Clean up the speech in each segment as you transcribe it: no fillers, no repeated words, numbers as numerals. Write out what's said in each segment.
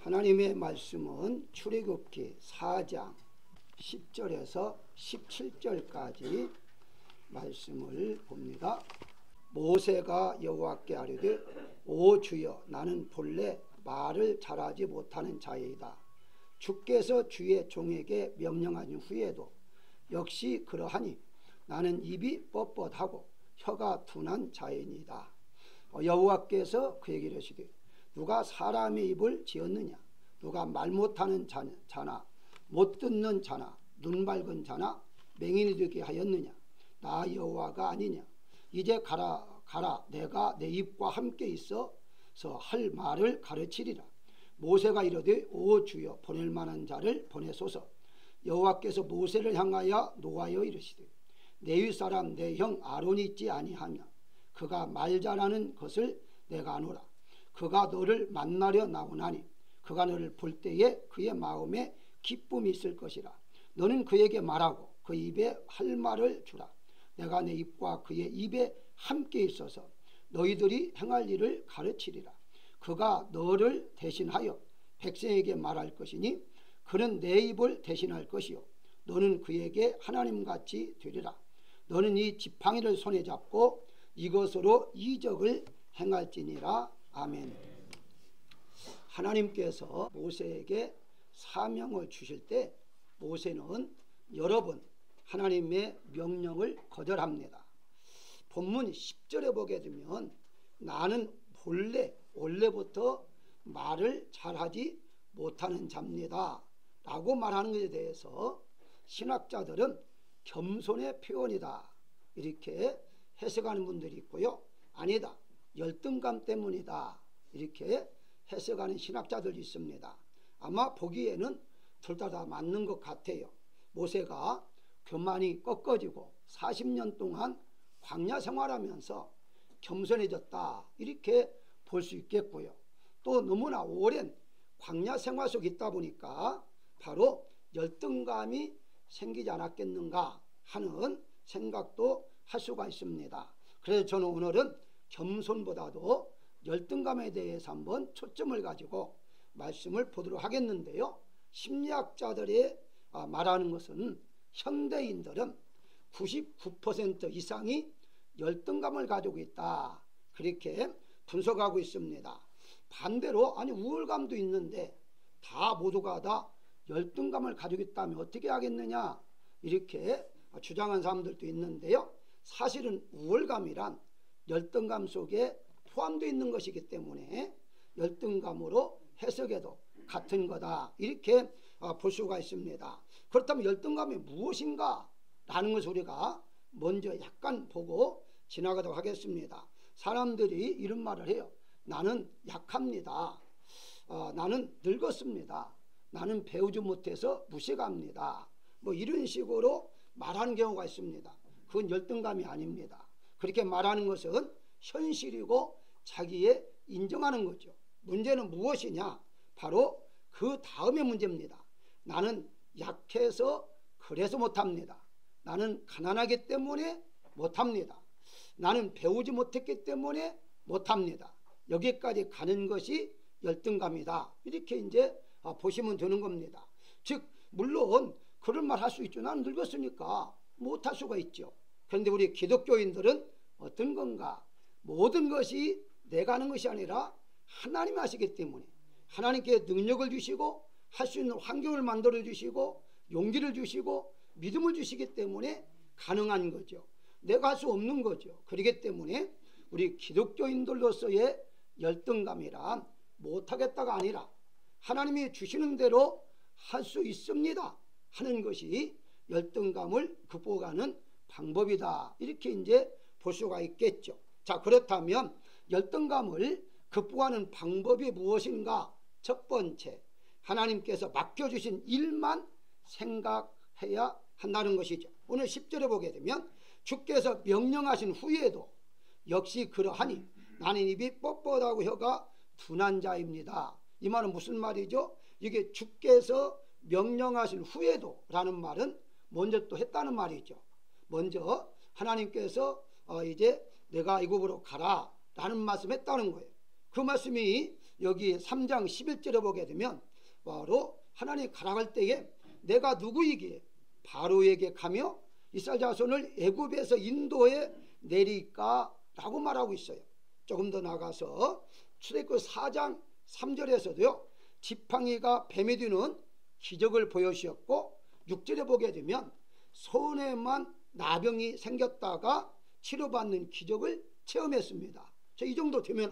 하나님의 말씀은 출애굽기 4장 10절에서 17절까지 말씀을 봅니다. 모세가 여호와께 아뢰되 오 주여 나는 본래 말을 잘하지 못하는 자이다. 주께서 주의 종에게 명령하신 후에도 역시 그러하니 나는 입이 뻣뻣하고 혀가 둔한 자이니이다. 여호와께서 그에게 이르시되 누가 사람의 입을 지었느냐? 누가 말 못하는 자나 못 듣는 자나 눈 밝은 자나 맹인이 되게 하였느냐? 나 여호와가 아니냐? 이제 가라 내가 내 입과 함께 있어서 할 말을 가르치리라. 모세가 이르되 오 주여 보낼 만한 자를 보내소서. 여호와께서 모세를 향하여 노하여 이르시되 내 윗사람 내 형 아론이 있지 아니하냐? 그가 말 잘하는 것을 내가 아노라. 그가 너를 만나려 나오나니 그가 너를 볼 때에 그의 마음에 기쁨이 있을 것이라. 너는 그에게 말하고 그 입에 할 말을 주라. 내가 내 입과 그의 입에 함께 있어서 너희들이 행할 일을 가르치리라. 그가 너를 대신하여 백성에게 말할 것이니 그는 내 입을 대신할 것이요 너는 그에게 하나님같이 되리라. 너는 이 지팡이를 손에 잡고 이것으로 이적을 행할지니라. 아멘. 하나님께서 모세에게 사명을 주실 때 모세는 여러 번 하나님의 명령을 거절합니다. 본문 10절에 보게 되면 나는 원래부터 말을 잘하지 못하는 자입니다 라고 말하는 것에 대해서 신학자들은 겸손의 표현이다 이렇게 해석하는 분들이 있고요. 아니다, 열등감 때문이다 이렇게 해석하는 신학자들이 있습니다. 아마 보기에는 둘 다 맞는 것 같아요. 모세가 교만이 꺾어지고 40년 동안 광야 생활하면서 겸손해졌다 이렇게 볼 수 있겠고요. 또 너무나 오랜 광야 생활 속에 있다 보니까 바로 열등감이 생기지 않았겠는가 하는 생각도 할 수가 있습니다. 그래서 저는 오늘은 겸손보다도 열등감에 대해서 한번 초점을 가지고 말씀을 보도록 하겠는데요. 심리학자들이 말하는 것은 현대인들은 99% 이상이 열등감을 가지고 있다 그렇게 분석하고 있습니다. 반대로 아니 우월감도 있는데 다 모두가 다 열등감을 가지고 있다면 어떻게 하겠느냐 이렇게 주장한 사람들도 있는데요. 사실은 우월감이란 열등감 속에 포함되어 있는 것이기 때문에 열등감으로 해석해도 같은 거다 이렇게 볼 수가 있습니다. 그렇다면 열등감이 무엇인가 라는 것을 우리가 먼저 약간 보고 지나가도록 하겠습니다. 사람들이 이런 말을 해요. 나는 약합니다. 나는 늙었습니다. 나는 배우지 못해서 무식합니다. 뭐 이런 식으로 말하는 경우가 있습니다. 그건 열등감이 아닙니다. 그렇게 말하는 것은 현실이고 자기의 인정하는 거죠. 문제는 무엇이냐? 바로 그 다음의 문제입니다. 나는 약해서 그래서 못합니다. 나는 가난하기 때문에 못합니다. 나는 배우지 못했기 때문에 못합니다. 여기까지 가는 것이 열등감이다. 이렇게 이제 보시면 되는 겁니다. 즉 물론 그런 말 할 수 있죠. 나는 늙었으니까 못할 수가 있죠. 그런데 우리 기독교인들은 어떤 건가? 모든 것이 내가 하는 것이 아니라 하나님이 하시기 때문에 하나님께 능력을 주시고 할 수 있는 환경을 만들어 주시고 용기를 주시고 믿음을 주시기 때문에 가능한 거죠. 내가 할 수 없는 거죠. 그렇기 때문에 우리 기독교인들로서의 열등감이란 못하겠다가 아니라 하나님이 주시는 대로 할 수 있습니다 하는 것이 열등감을 극복하는 방법이다 이렇게 이제 볼 수가 있겠죠. 자, 그렇다면 열등감을 극복하는 방법이 무엇인가? 첫 번째, 하나님께서 맡겨주신 일만 생각해야 한다는 것이죠. 오늘 10절에 보게 되면 주께서 명령하신 후에도 역시 그러하니 나는 입이 뻣뻣하고 혀가 둔한 자입니다. 이 말은 무슨 말이죠? 이게 주께서 명령하신 후에도 라는 말은 먼저 또 했다는 말이죠. 먼저 하나님께서 이제 내가 애굽으로 가라 라는 말씀 했다는 거예요. 그 말씀이 여기 3장 11절에 보게 되면 바로 하나님 가라갈 때에 내가 누구이기에 바로에게 가며 이스라엘 자손을 애굽에서 인도해 내리까 라고 말하고 있어요. 조금 더 나가서 출애굽 4장 3절에서도요 지팡이가 뱀이 되는 기적을 보여주셨고 6절에 보게 되면 손에만 나병이 생겼다가 치료받는 기적을 체험했습니다. 이 정도 되면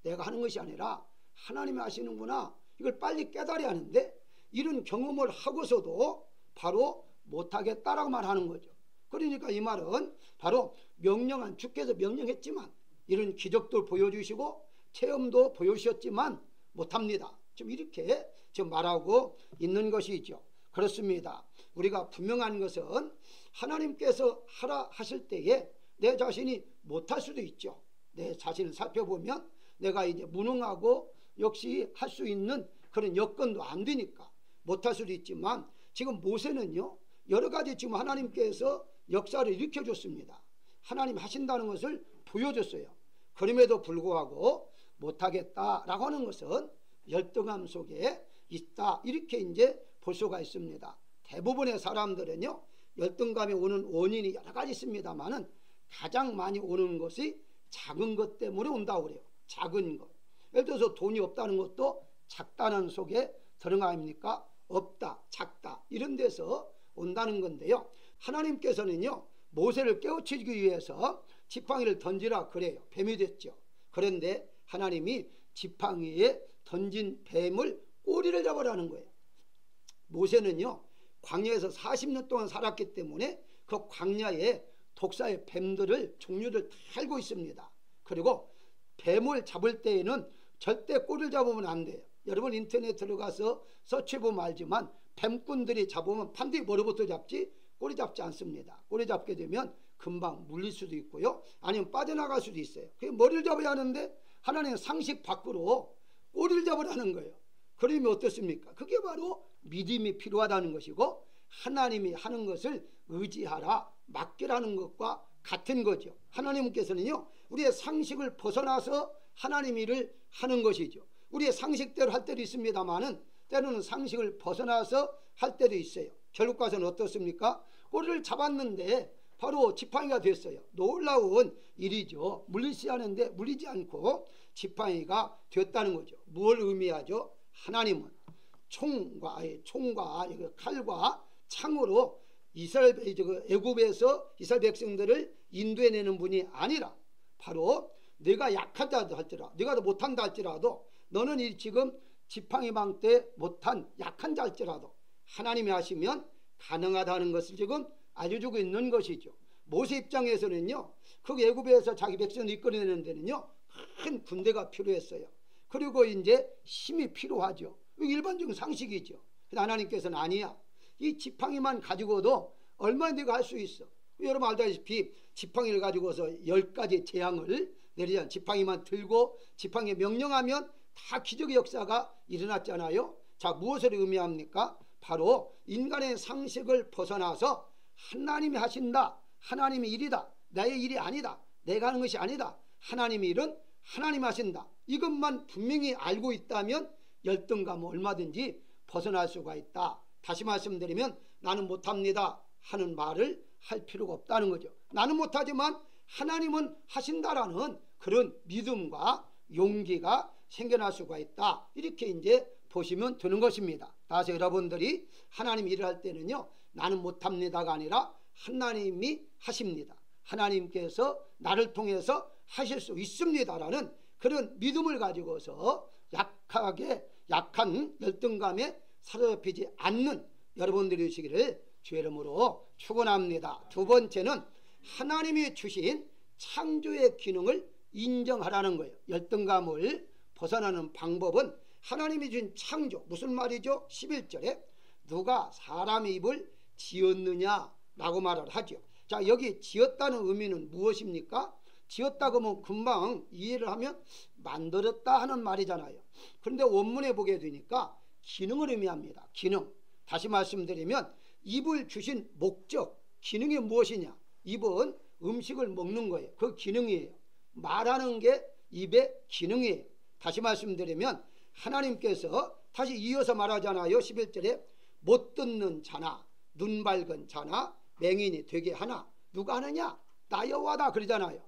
내가 하는 것이 아니라 하나님이 하시는구나, 이걸 빨리 깨달아야 하는데 이런 경험을 하고서도 바로 못하겠다라고 말하는 거죠. 그러니까 이 말은 바로 명령한 주께서 명령했지만 이런 기적도 보여주시고 체험도 보여주셨지만 못합니다. 좀 이렇게 지금 말하고 있는 것이죠. 그렇습니다. 우리가 분명한 것은 하나님께서 하라 하실 때에 내 자신이 못할 수도 있죠. 내 자신을 살펴보면 내가 이제 무능하고 역시 할 수 있는 그런 여건도 안 되니까 못할 수도 있지만 지금 모세는요 여러 가지 지금 하나님께서 역사를 일으켜줬습니다. 하나님 하신다는 것을 보여줬어요. 그럼에도 불구하고 못하겠다라고 하는 것은 열등함 속에 있다, 이렇게 이제 볼 수가 있습니다. 대부분의 사람들은요 열등감이 오는 원인이 여러 가지 있습니다만은 가장 많이 오는 것이 작은 것 때문에 온다고 그래요. 작은 것. 예를 들어서 돈이 없다는 것도 작다는 속에 들은 거 아닙니까? 없다, 작다, 이런 데서 온다는 건데요. 하나님께서는요 모세를 깨우치기 위해서 지팡이를 던지라 그래요. 뱀이 됐죠. 그런데 하나님이 지팡이에 던진 뱀을 꼬리를 잡으라는 거예요. 모세는요 광야에서 40년 동안 살았기 때문에 그 광야에 독사의 뱀들을 종류를 다 알고 있습니다. 그리고 뱀을 잡을 때에는 절대 꼬리를 잡으면 안 돼요. 여러분 인터넷 들어가서 서치해보면 알지만 뱀꾼들이 잡으면 반드시 머리부터 잡지 꼬리 잡지 않습니다. 꼬리 잡게 되면 금방 물릴 수도 있고요, 아니면 빠져나갈 수도 있어요. 그 머리를 잡아야 하는데 하나님은 상식 밖으로 꼬리를 잡으라는 거예요. 그러면 어떻습니까? 그게 바로 믿음이 필요하다는 것이고 하나님이 하는 것을 의지하라, 맡기라는 것과 같은 거죠. 하나님께서는요 우리의 상식을 벗어나서 하나님 일을 하는 것이죠. 우리의 상식대로 할 때도 있습니다만은 때로는 상식을 벗어나서 할 때도 있어요. 결국 가서는 어떻습니까? 꼬리를 잡았는데 바로 지팡이가 됐어요. 놀라운 일이죠. 물리지 않은데 물리지 않고 지팡이가 됐다는 거죠. 뭘 의미하죠? 하나님은 총과 칼과 창으로 애굽에서 이스라엘 백성들을 인도해내는 분이 아니라 바로 내가 약하다 할지라도, 내가 못한다 할지라도, 너는 지금 지팡이망 때 못한 약한 자 할지라도 하나님이 하시면 가능하다는 것을 지금 알려주고 있는 것이죠. 모세 입장에서는요 그 애굽에서 자기 백성을 이끌어내는 데는요 큰 군대가 필요했어요. 그리고 이제 힘이 필요하죠. 일반적인 상식이죠. 근데 하나님께서는 아니야, 이 지팡이만 가지고도 얼마나 네가 할 수 있어. 여러분 알다시피 지팡이를 가지고서 10가지 재앙을 내리잖아요. 지팡이만 들고 지팡이에 명령하면 다 기적의 역사가 일어났잖아요. 자, 무엇을 의미합니까? 바로 인간의 상식을 벗어나서 하나님이 하신다, 하나님의 일이다, 나의 일이 아니다, 내가 하는 것이 아니다, 하나님의 일은 하나님이 하신다, 이것만 분명히 알고 있다면 열등감은 얼마든지 벗어날 수가 있다. 다시 말씀드리면 나는 못합니다 하는 말을 할 필요가 없다는 거죠. 나는 못하지만 하나님은 하신다라는 그런 믿음과 용기가 생겨날 수가 있다, 이렇게 이제 보시면 되는 것입니다. 따라서 여러분들이 하나님 일을 할 때는요 나는 못합니다가 아니라 하나님이 하십니다, 하나님께서 나를 통해서 하실 수 있습니다라는 그런 믿음을 가지고서 약한 열등감에 사로잡히지 않는 여러분들이 되시기를 주의 이름으로 축원합니다. 두 번째는 하나님이 주신 창조의 기능을 인정하라는 거예요. 열등감을 벗어나는 방법은 하나님이 주신 창조, 무슨 말이죠? 11절에 누가 사람의 입을 지었느냐라고 말을 하죠. 자, 여기 지었다는 의미는 무엇입니까? 지었다 그러면 금방 이해를 하면 만들었다 하는 말이잖아요. 그런데 원문에 보게 되니까 기능을 의미합니다. 기능. 다시 말씀드리면 입을 주신 목적, 기능이 무엇이냐? 입은 음식을 먹는 거예요. 그 기능이에요. 말하는 게 입의 기능이에요. 다시 말씀드리면 하나님께서 다시 이어서 말하잖아요. 11절에 못 듣는 자나 눈 밝은 자나 맹인이 되게 하나 누가 하느냐? 나 여호와다 그러잖아요.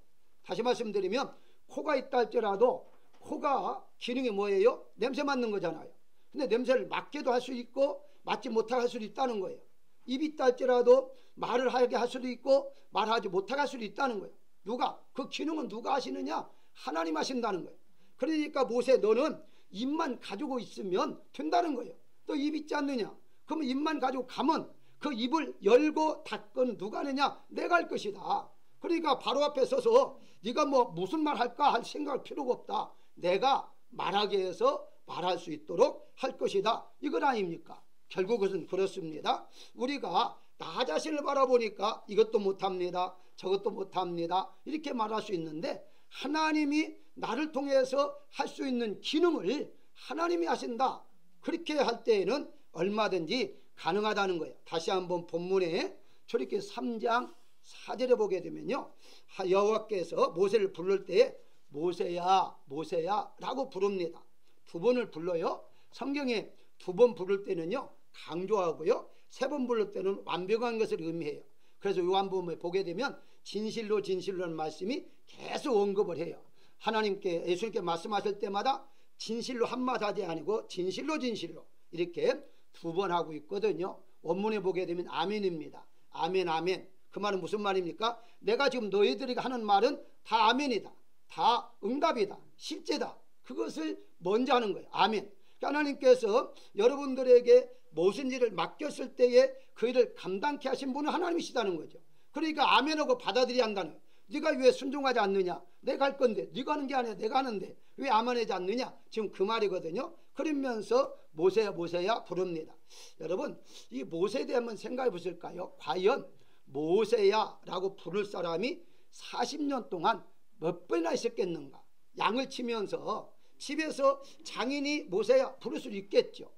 다시 말씀드리면 코가 있다 할지라도 코가 기능이 뭐예요? 냄새 맡는 거잖아요. 근데 냄새를 맡게도 할 수 있고 맡지 못하게 할 수도 있다는 거예요. 입이 있다 할지라도 말을 하게 할 수도 있고 말하지 못하게 할 수도 있다는 거예요. 누가? 그 기능은 누가 하시느냐? 하나님 하신다는 거예요. 그러니까 모세 너는 입만 가지고 있으면 된다는 거예요. 또 입 있지 않느냐? 그러면 입만 가지고 가면 그 입을 열고 닫건 누가 하느냐? 내가 할 것이다. 그러니까 바로 앞에 서서 네가 뭐 무슨 말 할까 할 생각할 필요가 없다. 내가 말하게 해서 말할 수 있도록 할 것이다. 이건 아닙니까? 결국 그것은 그렇습니다. 우리가 나 자신을 바라보니까 이것도 못합니다. 저것도 못합니다. 이렇게 말할 수 있는데 하나님이 나를 통해서 할 수 있는 기능을 하나님이 하신다. 그렇게 할 때에는 얼마든지 가능하다는 거예요. 다시 한번 본문에 출애굽기 3장 4절에 보게 되면요. 여호와께서 모세를 부를 때에 모세야 모세야 라고 부릅니다. 두 번을 불러요. 성경에 두 번 부를 때는요 강조하고요, 세 번 부를 때는 완벽한 것을 의미해요. 그래서 요한복음에 보게 되면 진실로 진실로라는 말씀이 계속 언급을 해요. 하나님께 예수님께 말씀하실 때마다 진실로 한마디 아니고 진실로 진실로 이렇게 두 번 하고 있거든요. 원문에 보게 되면 아멘입니다. 아멘 아멘. 그 말은 무슨 말입니까? 내가 지금 너희들에게 하는 말은 다 아멘이다. 다 응답이다. 실제다. 그것을 먼저 하는 거예요. 아멘. 하나님께서 여러분들에게 무슨 일을 맡겼을 때에 그 일을 감당케 하신 분은 하나님이시다는 거죠. 그러니까 아멘하고 받아들여야 한다는 거예요. 네가 왜 순종하지 않느냐? 내가 할 건데 네가 하는 게 아니라 내가 하는데 왜 아멘하지 않느냐? 지금 그 말이거든요. 그러면서 모세야 모세야 부릅니다. 여러분 이 모세에 대해 한번 생각해 보실까요? 과연 모세야 라고 부를 사람이 40년 동안 몇 번이나 있었겠는가? 양을 치면서 집에서 장인이 모세야 부를 수 있겠죠.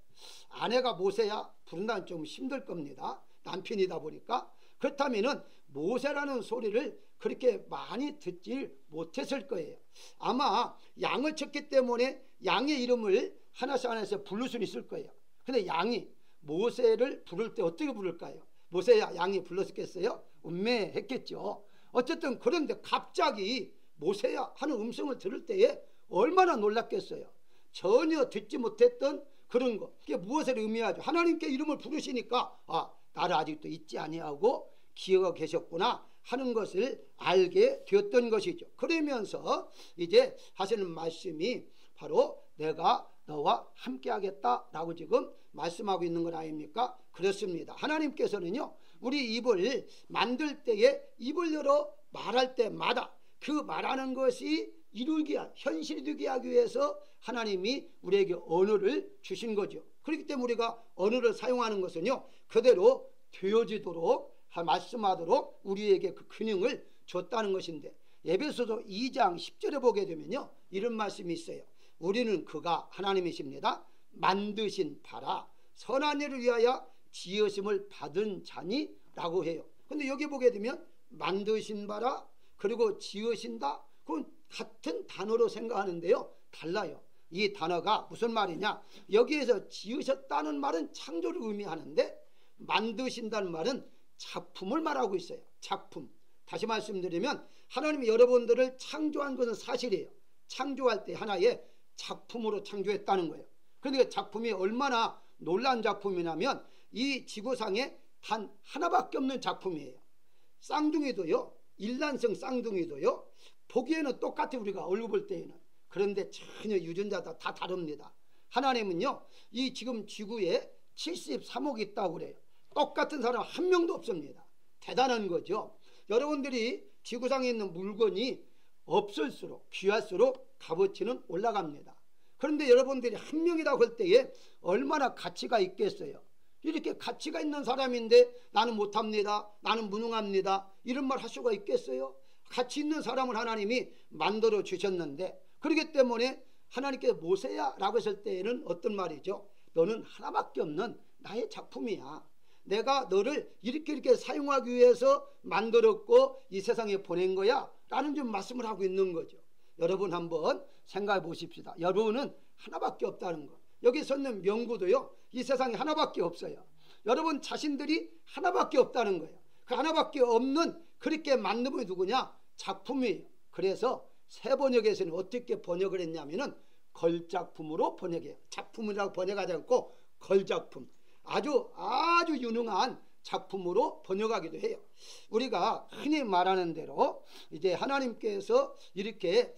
아내가 모세야 부른다면 좀 힘들 겁니다. 남편이다 보니까. 그렇다면 모세라는 소리를 그렇게 많이 듣지 못했을 거예요. 아마 양을 쳤기 때문에 양의 이름을 하나씩 하나씩 부를 수는 있을 거예요. 근데 양이 모세를 부를 때 어떻게 부를까요? 모세야 양이 불렀겠어요? 음매했겠죠. 어쨌든 그런데 갑자기 모세야 하는 음성을 들을 때에 얼마나 놀랐겠어요. 전혀 듣지 못했던 그런 거. 그게 무엇을 의미하죠? 하나님께 이름을 부르시니까 아 나를 아직도 잊지 아니하고 기억하고 계셨구나 하는 것을 알게 되었던 것이죠. 그러면서 이제 하시는 말씀이 바로 내가 너와 함께 하겠다라고 지금 말씀하고 있는 건 아닙니까? 그렇습니다. 하나님께서는요 우리 입을 만들 때에 입을 열어 말할 때마다 그 말하는 것이 이루기 현실이 되게 하기 위해서 하나님이 우리에게 언어를 주신 거죠. 그렇기 때문에 우리가 언어를 사용하는 것은요 그대로 되어지도록 말씀하도록 우리에게 그 근육을 줬다는 것인데 에베소서 2장 10절에 보게 되면요 이런 말씀이 있어요. 우리는 그가 하나님이십니다. 만드신 바라 선한 일을 위하여 지으심을 받은 자니 라고 해요. 근데 여기 보게 되면 만드신 바라 그리고 지으신다 그건 같은 단어로 생각하는데요 달라요. 이 단어가 무슨 말이냐? 여기에서 지으셨다는 말은 창조를 의미하는데 만드신다는 말은 작품을 말하고 있어요. 작품. 다시 말씀드리면 하나님이 여러분들을 창조한 것은 사실이에요. 창조할 때 하나의 작품으로 창조했다는 거예요. 그러니까 작품이 얼마나 놀라운 작품이냐면 이 지구상에 단 하나밖에 없는 작품이에요. 쌍둥이도요 일란성 쌍둥이도요 보기에는 똑같아 우리가 얼굴 볼 때에는. 그런데 전혀 유전자가 다 다릅니다. 하나님은요 이 지금 지구에 73억이 있다고 그래요. 똑같은 사람 한 명도 없습니다. 대단한 거죠. 여러분들이 지구상에 있는 물건이 없을수록 귀할수록 값어치는 올라갑니다. 그런데 여러분들이 한 명이라고 할 때에 얼마나 가치가 있겠어요. 이렇게 가치가 있는 사람인데 나는 못합니다, 나는 무능합니다 이런 말 할 수가 있겠어요? 가치 있는 사람을 하나님이 만들어 주셨는데 그렇기 때문에 하나님께서 모세야 라고 했을 때에는 어떤 말이죠? 너는 하나밖에 없는 나의 작품이야. 내가 너를 이렇게 사용하기 위해서 만들었고 이 세상에 보낸 거야 라는 좀 말씀을 하고 있는 거죠. 여러분 한번 생각해 보십시다. 여러분은 하나밖에 없다는 거. 여기 서 있는 명구도요, 이 세상에 하나밖에 없어요. 여러분 자신들이 하나밖에 없다는 거예요. 그 하나밖에 없는 그렇게 만든 분이 누구냐? 작품이에요. 그래서 새 번역에서는 어떻게 번역을 했냐면은 걸작품으로 번역해요. 작품이라고 번역하지 않고 걸작품, 아주 유능한 작품으로 번역하기도 해요. 우리가 흔히 말하는 대로 이제 하나님께서 이렇게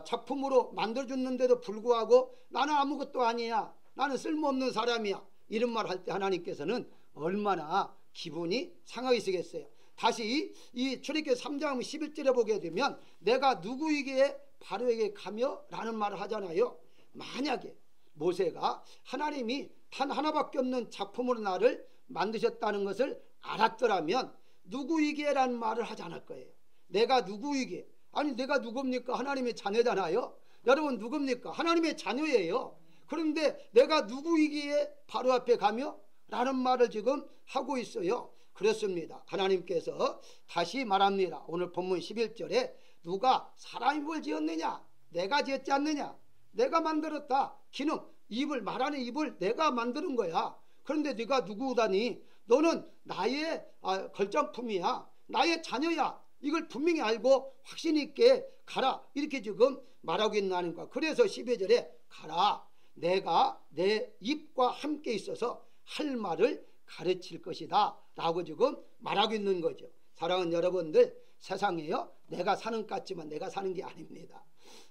작품으로 만들어줬는데도 불구하고 나는 아무것도 아니야, 나는 쓸모없는 사람이야, 이런 말 할 때 하나님께서는 얼마나 기분이 상하시겠어요. 다시 이 출애굽기 3장 11절에 보게 되면 내가 누구에게 바로에게 가며 라는 말을 하잖아요. 만약에 모세가 하나님이 단 하나밖에 없는 작품으로 나를 만드셨다는 것을 알았더라면 누구이게 라는 말을 하지 않을 거예요. 내가 누구이게, 아니 내가 누굽니까? 하나님의 자녀잖아요. 여러분 누굽니까? 하나님의 자녀예요. 그런데 내가 누구이기에 바로 앞에 가며 라는 말을 지금 하고 있어요. 그렇습니다. 하나님께서 다시 말합니다. 오늘 본문 11절에 누가 사람의 입을 지었느냐? 내가 지었지 않느냐? 내가 만들었다. 기능, 입을, 말하는 입을 내가 만드는 거야. 그런데 네가 누구다니? 너는 나의 걸작품이야, 나의 자녀야. 이걸 분명히 알고 확신 있게 가라, 이렇게 지금 말하고 있는 하나님과. 그래서 12절에 가라, 내가 내 입과 함께 있어서 할 말을 가르칠 것이다 라고 지금 말하고 있는 거죠. 사랑하는 여러분들, 세상에요 내가 사는 것 같지만 내가 사는 게 아닙니다.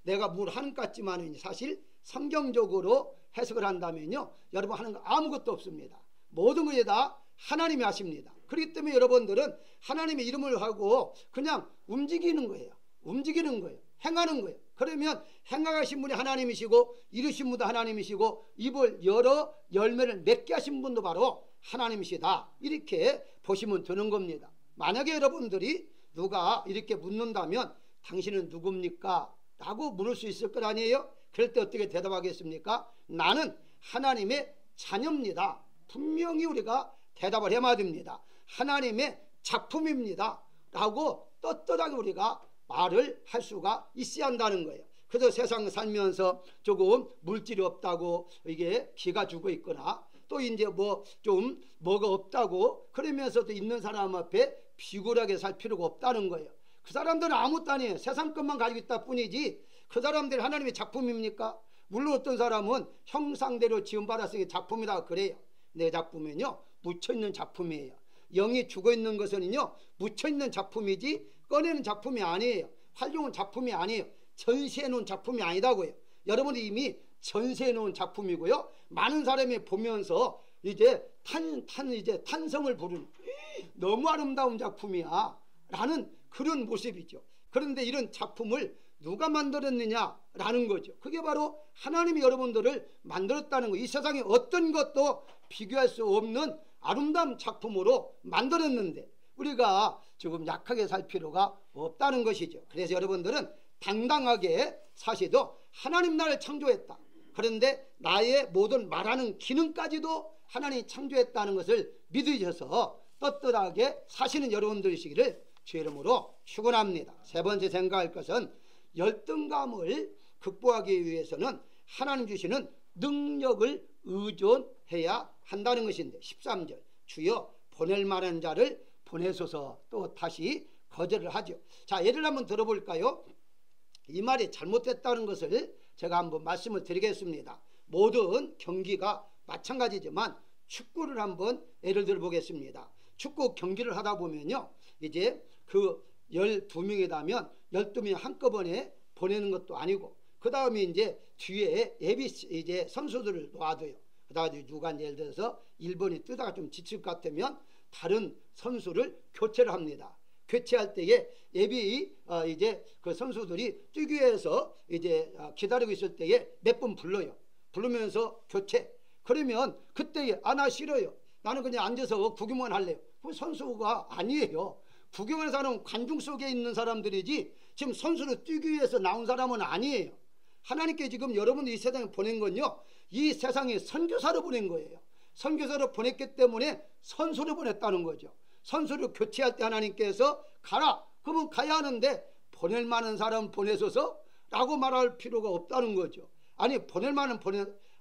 내가 뭘 하는 것 같지만 사실 성경적으로 해석을 한다면요, 여러분 하는 거 아무것도 없습니다. 모든 것이 다 하나님이 하십니다. 그렇기 때문에 여러분들은 하나님의 이름을 하고 그냥 움직이는 거예요. 움직이는 거예요. 행하는 거예요. 그러면 행하신 분이 하나님이시고 이루신 분도 하나님이시고 입을 열어 열매를 맺게 하신 분도 바로 하나님이시다, 이렇게 보시면 되는 겁니다. 만약에 여러분들이 누가 이렇게 묻는다면 당신은 누굽니까? 라고 물을 수 있을 것 아니에요? 그럴 때 어떻게 대답하겠습니까? 나는 하나님의 자녀입니다. 분명히 우리가 대답을 해야 됩니다. 하나님의 작품입니다 라고 떳떳하게 우리가 말을 할 수가 있어야 한다는 거예요. 그래서 세상 살면서 조금 물질이 없다고 이게 기가 죽어 있거나 또 이제 뭐가 없다고 그러면서도 있는 사람 앞에 비굴하게 살 필요가 없다는 거예요. 그 사람들은 아무것도 아니에요. 세상 것만 가지고 있다 뿐이지 그 사람들이 하나님의 작품입니까? 물론 어떤 사람은 형상대로 지음받았으니 작품이라고 그래요. 내 작품은요 묻혀있는 작품이에요. 영이 죽어있는 것은요 묻혀있는 작품이지 꺼내는 작품이 아니에요. 활용은 작품이 아니에요. 전시해놓은 작품이 아니다고요. 여러분이 이미 전시해놓은 작품이고요, 많은 사람이 보면서 이제 탄성을 부르는 너무 아름다운 작품이야 라는 그런 모습이죠. 그런데 이런 작품을 누가 만들었느냐 라는 거죠. 그게 바로 하나님이 여러분들을 만들었다는 거. 이 세상에 어떤 것도 비교할 수 없는 아름다운 작품으로 만들었는데 우리가 조금 약하게 살 필요가 없다는 것이죠. 그래서 여러분들은 당당하게 사시도 하나님 나를 창조했다, 그런데 나의 모든 말하는 기능까지도 하나님이 창조했다는 것을 믿으셔서 떳떳하게 사시는 여러분들이시기를 주의 이름으로 축원합니다. 세 번째 생각할 것은 열등감을 극복하기 위해서는 하나님 주시는 능력을 의존해야 한다는 것인데 13절 주여 보낼 만한 자를 보내소서, 또 다시 거절을 하죠. 자, 예를 한번 들어볼까요? 이 말이 잘못됐다는 것을 제가 한번 말씀을 드리겠습니다. 모든 경기가 마찬가지지만 축구를 한번 예를 들어 보겠습니다. 축구 경기를 하다 보면요, 이제 그 12명이라면 12명 한꺼번에 보내는 것도 아니고 그 다음에 이제 뒤에 예비 이제 선수들을 놓아둬요. 그 다음에 누가 예를 들어서 1번이 뜨다가 좀 지칠 것 같으면 다른 선수를 교체를 합니다. 교체할 때에 예비 이제 그 선수들이 뛰기 위해서 이제 기다리고 있을 때에 몇 번 불러요. 부르면서 교체. 그러면 그때에 나 싫어요, 나는 그냥 앉아서 구경만 할래요. 그 선수가 아니에요. 구경하는 사람은 관중 속에 있는 사람들이지 지금 선수를 뛰기 위해서 나온 사람은 아니에요. 하나님께 지금 여러분이 이 세상에 보낸 건요, 이 세상에 선교사를 보낸 거예요. 선교사를 보냈기 때문에 선수를 보냈다는 거죠. 선수를 교체할 때 하나님께서 가라, 그러면 가야 하는데 보낼 만한 사람 보내소서 라고 말할 필요가 없다는 거죠. 아니 보낼 만은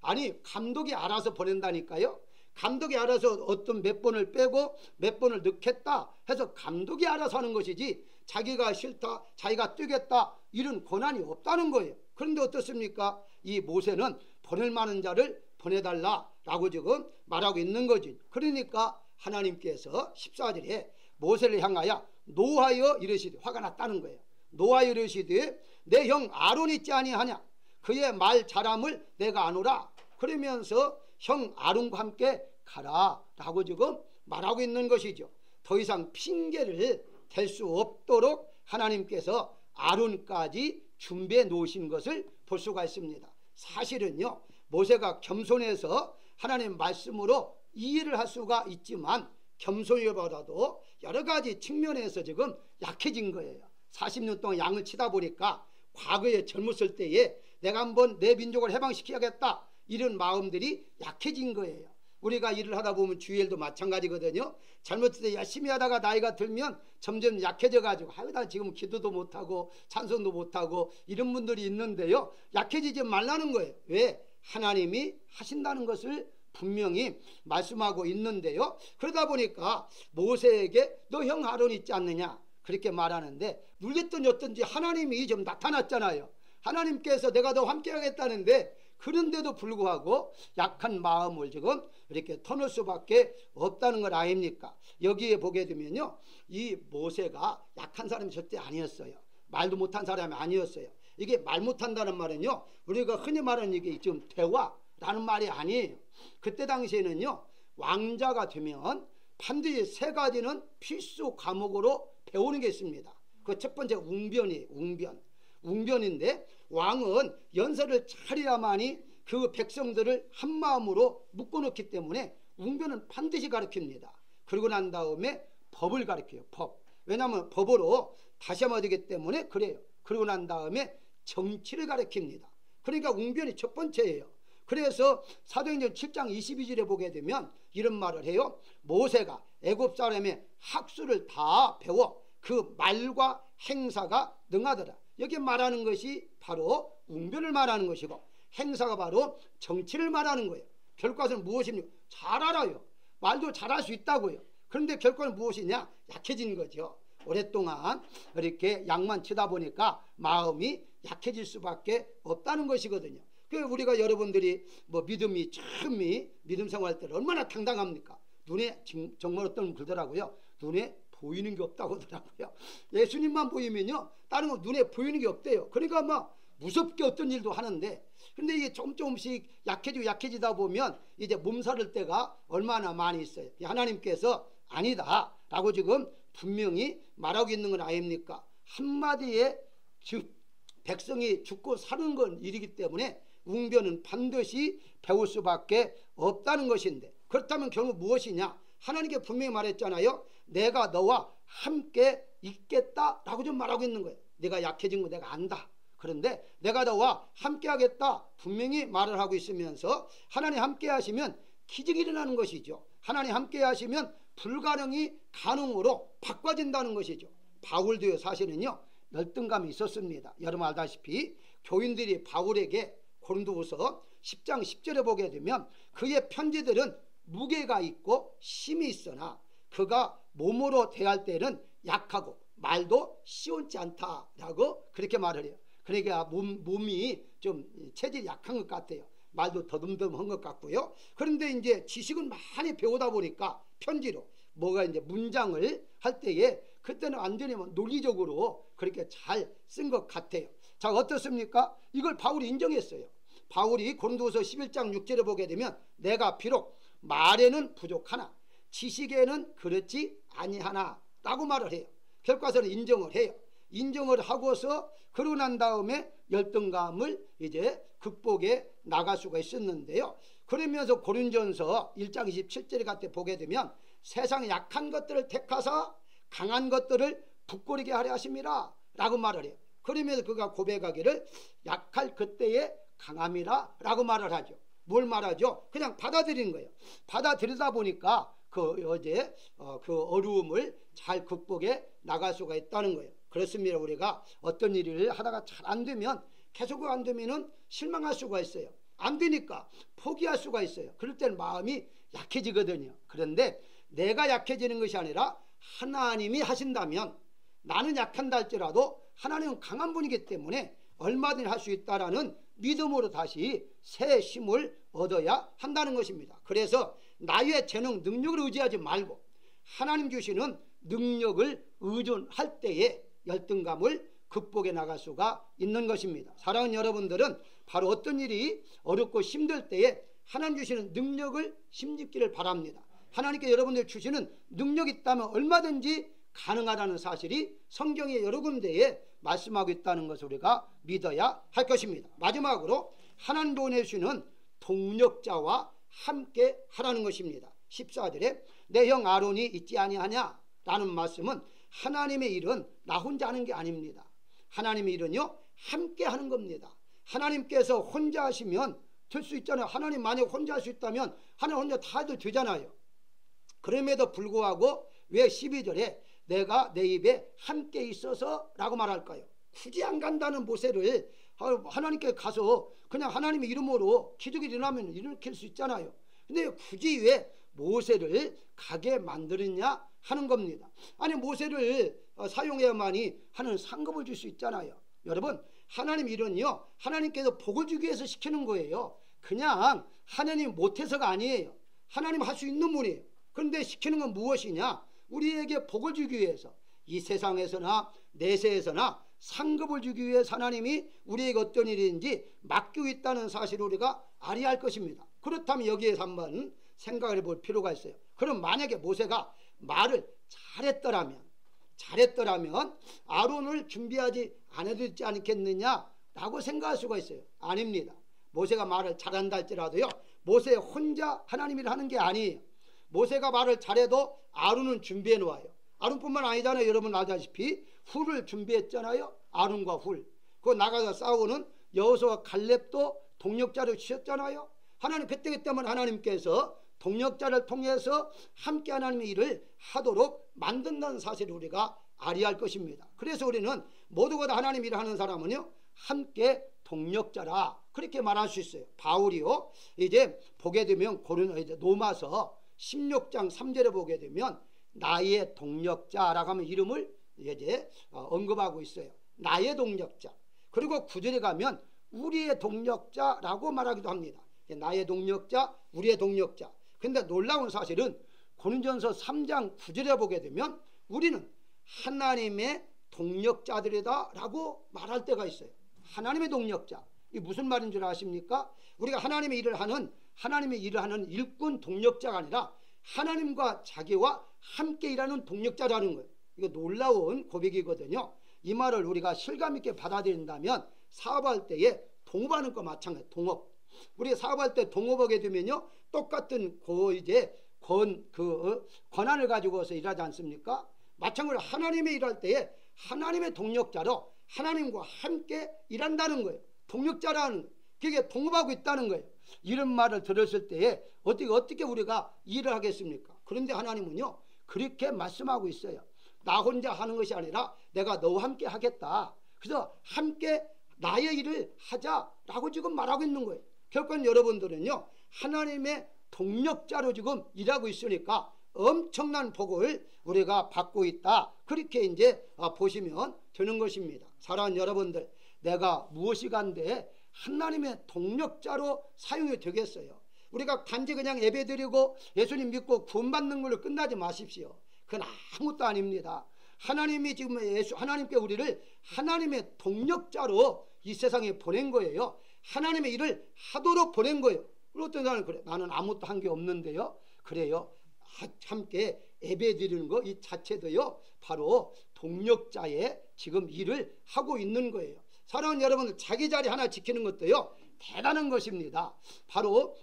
아니 감독이 알아서 보낸다니까요. 감독이 알아서 어떤 몇 번을 빼고 몇 번을 넣겠다 해서 감독이 알아서 하는 것이지 자기가 싫다 자기가 뛰겠다 이런 권한이 없다는 거예요. 그런데 어떻습니까? 이 모세는 보낼 만한 자를 보내달라라고 지금 말하고 있는 거지. 그러니까 하나님께서 14절에 모세를 향하여 노하여 이르시되, 화가 났다는 거예요. 노하여 이르시되 내 형 아론 있지 아니하냐, 그의 말 잘함을 내가 아노라. 그러면서 형 아론과 함께 가라 라고 지금 말하고 있는 것이죠. 더 이상 핑계를 댈 수 없도록 하나님께서 아론까지 준비해 놓으신 것을 볼 수가 있습니다. 사실은요, 모세가 겸손해서 하나님 말씀으로 이해를 할 수가 있지만 겸손이보다도 여러 가지 측면에서 지금 약해진 거예요. 40년 동안 양을 치다 보니까 과거에 젊었을 때에 내가 한번 내 민족을 해방시켜야겠다 이런 마음들이 약해진 거예요. 우리가 일을 하다 보면 주위 일도 마찬가지거든요. 잘못할 때 열심히 하다가 나이가 들면 점점 약해져 가지고 나 지금 기도도 못하고 찬송도 못하고 이런 분들이 있는데요, 약해지지 말라는 거예요. 왜? 하나님이 하신다는 것을 분명히 말씀하고 있는데요, 그러다 보니까 모세에게 너 형 아론 있지 않느냐 그렇게 말하는데, 눌렸든지 어떤지 하나님이 좀 나타났잖아요. 하나님께서 내가 너 함께 하겠다는데 그런데도 불구하고 약한 마음을 지금 이렇게 터놓을 수밖에 없다는 걸 아닙니까? 여기에 보게 되면요, 이 모세가 약한 사람이 절대 아니었어요. 말도 못한 사람이 아니었어요. 이게 말 못한다는 말은요, 우리가 흔히 말하는 이게 지금 대화라는 말이 아니에요. 그때 당시에는요, 왕자가 되면 반드시 세 가지는 필수 과목으로 배우는 게 있습니다. 그 첫 번째 웅변이에요. 웅변인데 왕은 연설을 차려야만이 그 백성들을 한 마음으로 묶어놓기 때문에 웅변은 반드시 가르칩니다. 그러고 난 다음에 법을 가르쳐요. 법. 왜냐하면 법으로 다시 하면 되기 때문에 그래요. 그러고 난 다음에 정치를 가르칩니다. 그러니까 웅변이 첫 번째예요. 그래서 사도행전 7장 22절에 보게 되면 이런 말을 해요. 모세가 애굽 사람의 학수를 다 배워 그 말과 행사가 능하더라. 여기 말하는 것이 바로 웅변을 말하는 것이고, 행사가 바로 정치를 말하는 거예요. 결과는 무엇입니까? 잘 알아요. 말도 잘할 수 있다고요. 그런데 결과는 무엇이냐? 약해진 거죠. 오랫동안 이렇게 양만 치다 보니까 마음이 약해질 수밖에 없다는 것이거든요. 그 우리가 여러분들이 뭐 믿음이 처음이 믿음 생활할 때 얼마나 당당합니까? 눈에 정말 어떤 분들 그러더라고요. 눈에 보이는 게 없다고 하더라고요. 예수님만 보이면요, 다른 건 눈에 보이는 게 없대요. 그러니까 막 무섭게 어떤 일도 하는데, 근데 이게 조금씩 약해지다 보면 이제 몸살을 때가 얼마나 많이 있어요. 하나님께서 아니다 라고 지금 분명히 말하고 있는 건 아닙니까? 한마디에 백성이 죽고 사는 건 일이기 때문에 웅변은 반드시 배울 수밖에 없다는 것인데, 그렇다면 결국 무엇이냐? 하나님께 분명히 말했잖아요. 내가 너와 함께 있겠다라고 좀 말하고 있는 거예요. 내가 약해진 거 내가 안다. 그런데 내가 너와 함께 하겠다 분명히 말을 하고 있으면서, 하나님 함께 하시면 기적이 일어나는 것이죠. 하나님 함께 하시면 불가능이 가능으로 바꿔진다는 것이죠. 바울도요, 사실은요 열등감이 있었습니다. 여러분 알다시피 교인들이 바울에게 고린도후서 10장 10절에 보게 되면 그의 편지들은 무게가 있고 힘이 있으나 그가 몸으로 대할 때는 약하고 말도 시원치 않다라고 그렇게 말을 해요. 그러니까 몸이 좀 체질이 약한 것 같아요. 말도 더듬더듬한 것 같고요. 그런데 이제 지식은 많이 배우다 보니까 편지로 뭐가 이제 문장을 할 때에 그때는 완전히 논리적으로 그렇게 잘 쓴 것 같아요. 자, 어떻습니까? 이걸 바울이 인정했어요. 바울이 고린도후서 11장 6절에 보게 되면 내가 비록 말에는 부족하나 지식에는 그렇지 아니하나 라고 말을 해요. 결과서는 인정을 해요. 인정을 하고서 그러고 난 다음에 열등감을 이제 극복해 나갈 수가 있었는데요. 그러면서 고린전서 1장 27절에 같이 보게 되면 세상의 약한 것들을 택하사 강한 것들을 부끄러게 하려 하심이라 라고 말을 해요. 그러면서 그가 고백하기를 약할 그때의 강함이라 라고 말을 하죠. 뭘 말하죠? 그냥 받아들이는 거예요. 받아들이다 보니까 그 어려움을 잘 극복해 나갈 수가 있다는 거예요. 그렇습니다. 우리가 어떤 일을 하다가 잘 안 되면 계속 안 되면은 실망할 수가 있어요. 안 되니까 포기할 수가 있어요. 그럴 때는 마음이 약해지거든요. 그런데 내가 약해지는 것이 아니라 하나님이 하신다면, 나는 약한다 할지라도 하나님은 강한 분이기 때문에 얼마든지 할 수 있다라는 믿음으로 다시 새 힘을 얻어야 한다는 것입니다. 그래서 나의 재능, 능력을 의지하지 말고 하나님 주시는 능력을 의존할 때에 열등감을 극복해 나갈 수가 있는 것입니다. 사랑하는 여러분들은 바로 어떤 일이 어렵고 힘들 때에 하나님 주시는 능력을 힘입기를 바랍니다. 하나님께 여러분들 주시는 능력이 있다면 얼마든지 가능하다는 사실이 성경의 여러 군데에 말씀하고 있다는 것을 우리가 믿어야 할 것입니다. 마지막으로 하나님 보내주시는 동력자와 함께 하라는 것입니다. 14절에 내 형 아론이 있지 아니하냐 라는 말씀은 하나님의 일은 나 혼자 하는 게 아닙니다. 하나님의 일은요 함께 하는 겁니다. 하나님께서 혼자 하시면 될 수 있잖아요. 하나님 만약 혼자 할 수 있다면 하나님 혼자 다 해도 되잖아요. 그럼에도 불구하고 왜 12절에 내가 내 입에 함께 있어서 라고 말할까요? 굳이 안 간다는 모세를 하나님께 가서 그냥 하나님의 이름으로 기적이 일어나면 일으킬 수 있잖아요. 근데 굳이 왜 모세를 가게 만들었냐 하는 겁니다. 아니 모세를 사용해야만이 하는 상급을 줄 수 있잖아요. 여러분 하나님 일은요 하나님께서 복을 주기 위해서 시키는 거예요. 그냥 하나님 못해서가 아니에요. 하나님 할 수 있는 분이에요. 그런데 시키는 건 무엇이냐? 우리에게 복을 주기 위해서, 이 세상에서나 내세에서나 상급을 주기 위해서 하나님이 우리에게 어떤 일인지 맡기고 있다는 사실을 우리가 알아야 할 것입니다. 그렇다면 여기에서 한번 생각을 해볼 필요가 있어요. 그럼 만약에 모세가 말을 잘했더라면 아론을 준비하지 않아도 되지 않겠느냐라고 생각할 수가 있어요. 아닙니다. 모세가 말을 잘한다 할지라도요 모세 혼자 하나님 일을 하는 게 아니에요. 모세가 말을 잘해도 아론은 준비해 놓아요. 아론뿐만 아니잖아요. 여러분 알다시피 훌을 준비했잖아요. 아론과 훌. 그거 나가서 싸우는 여호수아와 갈렙도 동력자를 주셨잖아요. 하나님 그때 때문에 하나님께서 동력자를 통해서 함께 하나님의 일을 하도록 만든다는 사실을 우리가 알아야 할 것입니다. 그래서 우리는 모두가 다 하나님 일을 하는 사람은요 함께 동력자라 그렇게 말할 수 있어요. 바울이요 이제 보게 되면 로마서 16장 3절에 보게 되면 나의 동력자라고 하면 이름을 이제 언급하고 있어요. 나의 동력자. 그리고 9절에 가면 우리의 동력자라고 말하기도 합니다. 나의 동력자, 우리의 동력자. 근데 놀라운 사실은 고린전서 3장 9절에 보게 되면 우리는 하나님의 동력자들이다 라고 말할 때가 있어요. 하나님의 동력자. 이게 무슨 말인 줄 아십니까? 우리가 하나님의 일을 하는 일꾼 동력자가 아니라 하나님과 자기와 함께 일하는 동력자라는 거예요. 이거 놀라운 고백이거든요. 이 말을 우리가 실감 있게 받아들인다면 사업할 때에 동업하는 거 마찬가지. 동업. 우리가 사업할 때 동업하게 되면요 똑같은 권한을 가지고서 일하지 않습니까? 마찬가지로 하나님의 일할 때에 하나님의 동력자로 하나님과 함께 일한다는 거예요. 동력자라는 거예요. 그게 동업하고 있다는 거예요. 이런 말을 들었을 때에 어떻게 우리가 일을 하겠습니까? 그런데 하나님은요 그렇게 말씀하고 있어요. 나 혼자 하는 것이 아니라 내가 너와 함께 하겠다. 그래서 함께 나의 일을 하자라고 지금 말하고 있는 거예요. 결국은 여러분들은요 하나님의 동력자로 지금 일하고 있으니까 엄청난 복을 우리가 받고 있다. 그렇게 이제 보시면 되는 것입니다. 사랑하는 여러분들, 내가 무엇이 간데 하나님의 동력자로 사용이 되겠어요. 우리가 단지 그냥 예배드리고 예수님 믿고 구원받는 걸로 끝나지 마십시오. 그건 아무것도 아닙니다. 하나님이 지금 하나님께 우리를 하나님의 동력자로 이 세상에 보낸 거예요. 하나님의 일을 하도록 보낸 거예요. 어떤 사람은 그래, 나는 아무것도 한 게 없는데요. 그래요. 함께 예배드리는 거 이 자체도요 바로 동력자의 지금 일을 하고 있는 거예요. 사랑하는 여러분들, 자기 자리 하나 지키는 것도요 대단한 것입니다. 바로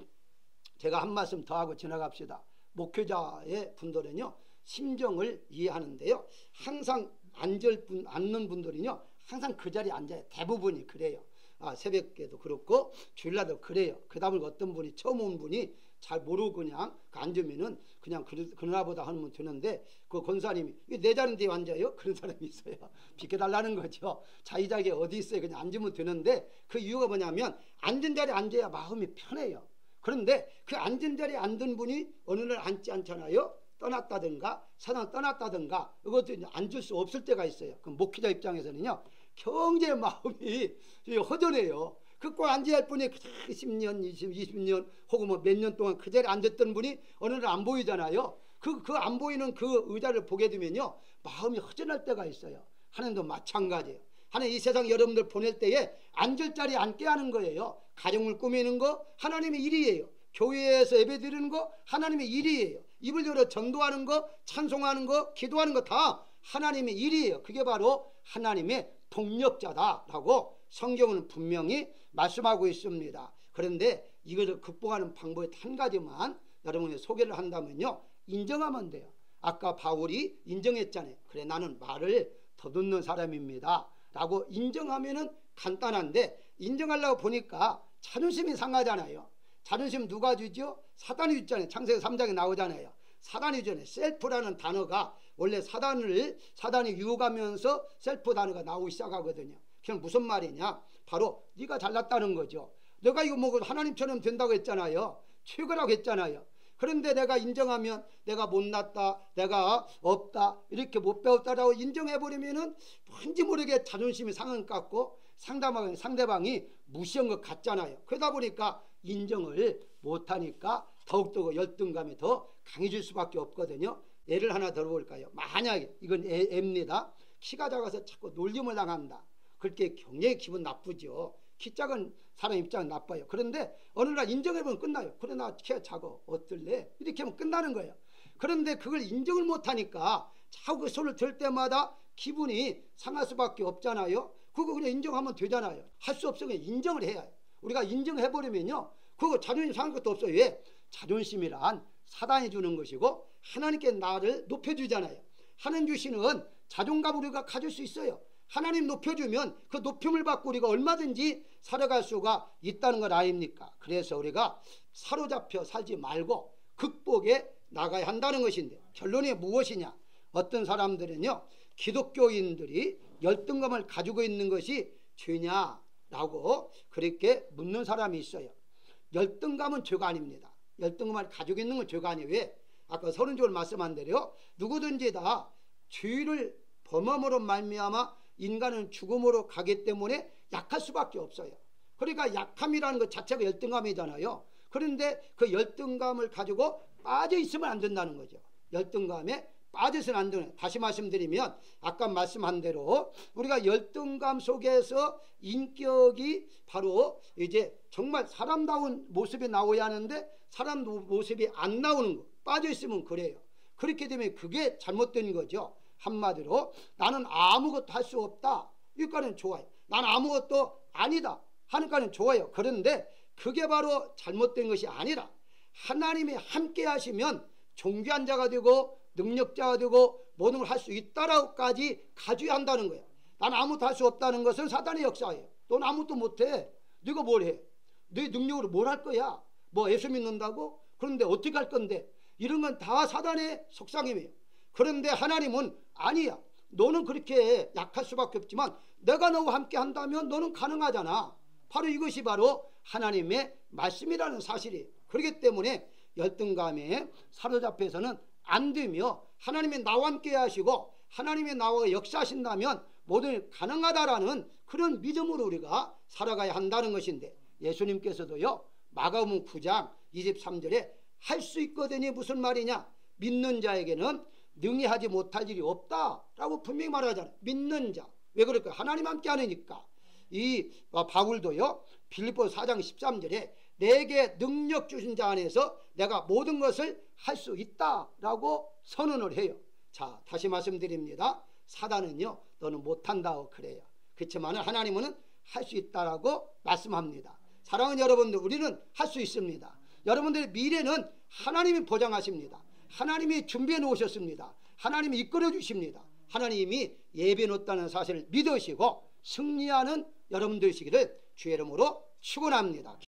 제가 한 말씀 더 하고 지나갑시다. 목회자의 분들은요 심정을 이해하는데요 항상 앉는 분들은요 항상 그 자리에 앉아요. 대부분이 그래요. 새벽에도 그렇고 주일날도 그래요. 그 다음에 어떤 분이 처음 온 분이 잘 모르고 그냥 앉으면은 그냥 그러나 보다 하면 되는데, 그 권사님이 내 자리인데 앉아요? 그런 사람이 있어요. 비켜달라는 거죠. 자기 자리에 어디 있어요? 그냥 앉으면 되는데, 그 이유가 뭐냐면 앉은 자리에 앉아야 마음이 편해요. 그런데 그 앉은 자리에 앉은 분이 어느 날 앉지 않잖아요. 떠났다든가 사당 떠났다든가, 이것도 앉을 수 없을 때가 있어요. 그 목회자 입장에서는요, 경제 마음이 허전해요. 꼭 앉아야 할 분이 10년, 20년 혹은 뭐 몇 년 동안 그 자리에 앉았던 분이 어느 날 안 보이잖아요. 그 안 보이는 그 의자를 보게 되면요, 마음이 허전할 때가 있어요. 하나님도 마찬가지예요. 하나님 이 세상 여러분들 보낼 때에 앉을 자리에 앉게 하는 거예요. 가정을 꾸미는 거 하나님의 일이에요. 교회에서 예배드리는 거 하나님의 일이에요. 입을 열어 전도하는 거, 찬송하는 거, 기도하는 거 다 하나님의 일이에요. 그게 바로 하나님의 동력자다라고 성경은 분명히 말씀하고 있습니다. 그런데 이것을 극복하는 방법이 한 가지만 여러분이 소개를 한다면요, 인정하면 돼요. 아까 바울이 인정했잖아요. 그래, 나는 말을 더듬는 사람입니다 라고 인정하면은 간단한데, 인정하려고 보니까 자존심이 상하잖아요. 자존심 누가 주죠? 사단이 주잖아요. 창세기 3장에 나오잖아요. 사단이 주잖아요. 셀프라는 단어가 원래 사단이 유혹하면서 셀프 단어가 나오기 시작하거든요. 그냥 무슨 말이냐? 바로 네가 잘났다는 거죠. 내가 이거 뭐 하나님처럼 된다고 했잖아요. 최고라고 했잖아요. 그런데 내가 인정하면 내가 못났다, 내가 없다, 이렇게 못 배웠다라고 인정해버리면은 뭔지 모르게 자존심이 상한 것 같고 상대방이 무시한 것 같잖아요. 그러다 보니까 인정을 못하니까 더욱더 열등감이 더 강해질 수밖에 없거든요. 예를 하나 들어볼까요? 만약에 이건 애입니다. 키가 작아서 자꾸 놀림을 당한다. 그렇게 굉장히 기분 나쁘죠. 키 작은 사람 입장은 나빠요. 그런데 어느 날 인정해보면 끝나요. 그래, 나 키가 작아, 어떨래? 이렇게 하면 끝나는 거예요. 그런데 그걸 인정을 못하니까 자꾸 그 소리를 들 때마다 기분이 상할 수밖에 없잖아요. 그거 그냥 인정하면 되잖아요. 할 수 없으면 인정을 해야 해요. 우리가 인정해버리면요, 그거 자존심 상할 것도 없어요. 왜? 자존심이란 사단이 주는 것이고 하나님께 나를 높여주잖아요. 하나님 주시는 자존감을 우리가 가질 수 있어요. 하나님 높여주면 그 높임을 받고 우리가 얼마든지 살아갈 수가 있다는 것 아닙니까? 그래서 우리가 사로잡혀 살지 말고 극복에 나가야 한다는 것인데, 결론이 무엇이냐? 어떤 사람들은요, 기독교인들이 열등감을 가지고 있는 것이 죄냐라고 그렇게 묻는 사람이 있어요. 열등감은 죄가 아닙니다. 열등감을 가지고 있는 건 죄가 아니에요. 왜? 아까 서론적으로 말씀한 대로 누구든지 다 죄를 범함으로 말미암아 인간은 죽음으로 가기 때문에 약할 수밖에 없어요. 그러니까 약함이라는 것 자체가 열등감이잖아요. 그런데 그 열등감을 가지고 빠져 있으면 안 된다는 거죠. 열등감에 빠져서는 안 되는. 다시 말씀드리면 아까 말씀한 대로 우리가 열등감 속에서 인격이 바로 이제 정말 사람다운 모습이 나와야 하는데 사람 모습이 안 나오는 거, 빠져 있으면 그래요. 그렇게 되면 그게 잘못된 거죠. 한마디로 나는 아무것도 할 수 없다, 이거는 좋아요. 나는 아무것도 아니다 하니까는 좋아요. 그런데 그게 바로 잘못된 것이 아니라 하나님이 함께 하시면 존귀한 자가 되고 능력자가 되고 모든 걸 할 수 있다라고까지 가져야 한다는 거예요. 난 아무것도 할 수 없다는 것은 사단의 역사예요. 넌 아무것도 못해. 네가 뭘 해? 네 능력으로 뭘 할 거야? 뭐 예수 믿는다고? 그런데 어떻게 할 건데? 이런 건 다 사단의 속삭임이에요. 그런데 하나님은 아니야. 너는 그렇게 약할 수밖에 없지만 내가 너와 함께 한다면 너는 가능하잖아. 바로 이것이 바로 하나님의 말씀이라는 사실이에요. 그렇기 때문에 열등감에 사로잡혀서는 안 되며 하나님이 나와 함께 하시고 하나님이 나와 역사하신다면 뭐든 가능하다라는 그런 믿음으로 우리가 살아가야 한다는 것인데, 예수님께서도요, 마가복음 9장 23절에 할 수 있거든이 무슨 말이냐? 믿는 자에게는 능히 하지 못할 일이 없다라고 분명히 말하잖아요. 믿는 자. 왜 그럴까요? 하나님 함께 하니까. 이 바울도요, 빌립보서 4장 13절에 내게 능력 주신 자 안에서 내가 모든 것을 할 수 있다라고 선언을 해요. 자, 다시 말씀드립니다. 사단은요, 너는 못한다고 그래요. 그렇지만 하나님은 할 수 있다라고 말씀합니다. 사랑하는 여러분들, 우리는 할 수 있습니다. 여러분들의 미래는 하나님이 보장하십니다. 하나님이 준비해 놓으셨습니다. 하나님이 이끌어 주십니다. 하나님이 예비해 놓았다는 사실을 믿으시고 승리하는 여러분들이시기를 주의 이름으로 축원합니다.